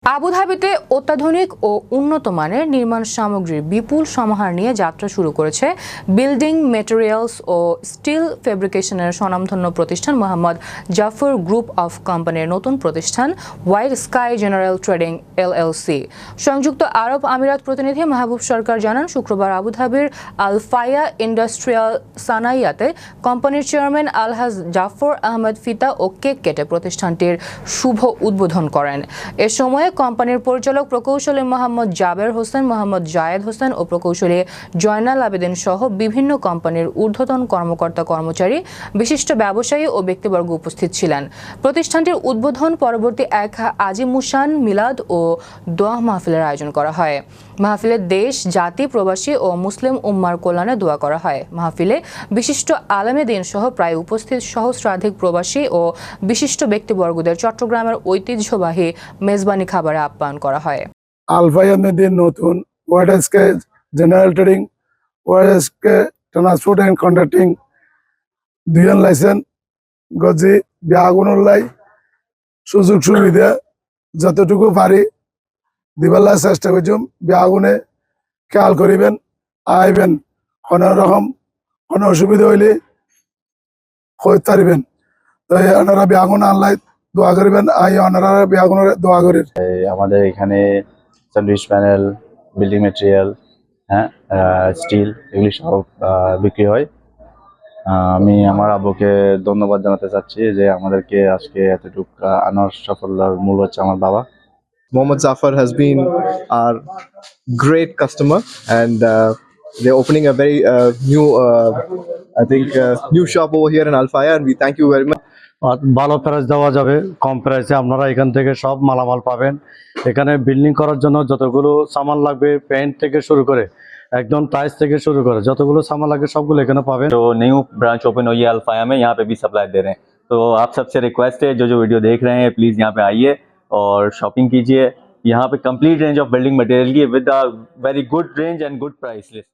আবুধাবিতে অত্যাধুনিক ও উন্নত মানের নির্মাণ সামগ্রীর বিপুল সমাহার নিয়ে যাত্রা শুরু করেছে বিল্ডিং ম্যাটেরিয়ালস ও স্টিল ফেব্রিকেশনের স্বনামধন্য প্রতিষ্ঠান মোহাম্মদ জাফর গ্রুপ অফ কোম্পানির নতুন প্রতিষ্ঠান white Sky General trading LLC. সংযুক্ত আরব আমিরাত প্রতিনিধি মাহবুব সরকার জানান, শুক্রবার আবুধাবির আল ফায়া ইন্ডাস্ট্রিয়াল সানাইয়াতে কোম্পানির চেয়ারম্যান আলহাজ জাফর আহমেদ ফিতা ও কেক কেটে প্রতিষ্ঠানটির শুভ উদ্বোধন করেন। এ সময় কোম্পানির পরিচালক প্রকৌশলী মোহাম্মদ জাবের হোসেন, মোহাম্মদ জায়েদ হোসেন ও প্রকৌশলী জয়নাল আবেদিন সহ বিভিন্ন কোম্পানির ঊর্ধ্বতন কর্মকর্তা কর্মচারী, বিশিষ্ট ব্যবসায়ী ও ব্যক্তিবর্গ উপস্থিত ছিলেন। প্রতিষ্ঠানটির উদ্বোধন পরবর্তী এক আজিমুশান মিলাদ ও দোয়া মাহফিলের আয়োজন করা হয়। মাহফিলে দেশ, জাতি, প্রবাসী ও মুসলিম উম্মার কল্যাণে দোয়া করা হয়। মাহফিলে বিশিষ্ট আলেমে দ্বীন সহ প্রায় উপস্থিত সহস্রাধিক প্রবাসী ও বিশিষ্ট ব্যক্তিবর্গদের চট্টগ্রামের ঐতিহ্যবাহী মেজবানি খাবারে আপ্যায়ন করা হয়। আল ফায়া নতুন White Sky General Trading, White Sky Transport and Contracting দুইজন লাইসেন্স গজি বিয়াগুনুল্লাই সুযোগ সুবিধা যতটুকু পারি দিবাল্লা চেষ্টা করছুম। বিয়াগুনে খেয়াল করিবেন, আইবেন, কোনো রকম কোনো অসুবিধা হইলে হইতে পারিবেন। তো ওনারা বিয়াগুন আনলাই দোয়া করিবেন, আই ওনারা বিয়াগুনের দোয়া করেন। আমাদের এখানে স্যান্ডউইচ প্যানেল, বিল্ডিং ম্যাটেরিয়াল, হ্যাঁ, স্টিল, এগুলি সব বিক্রি হয়। আমি আমার আব্বুকে ধন্যবাদ জানাতে চাচ্ছি যে আমাদেরকে আজকে এতটুকু আনার সাফল্যের মূল হচ্ছে আমার বাবা। Mohammad Zafar has been our great customer, and they're opening a very new shop over here in Al Faya, and we thank you very much. ভালো প্রাইস দেওয়া যাবে, কম প্রাইসে আপনারা এখান থেকে সব মালামাল পাবেন। এখানে বিল্ডিং করার জন্য যতগুলো সামান লাগবে, পেন্ট থেকে শুরু করে একদম টাইলস থেকে শুরু করে যতগুলো সামান লাগে সবগুলো এখানে পাবেন। तो न्यू ब्रांच ओपन हुई है अल फाया में, यहाँ पे भी सप्लाई दे रहे हैं। तो आप सबसे रिक्वेस्ट है, जो वीडियो देख रहे हैं प्लीज़ यहाँ पे आइए और शॉपिंग कीजिए। यहाँ पे complete range of building material की with a very good range and good price list.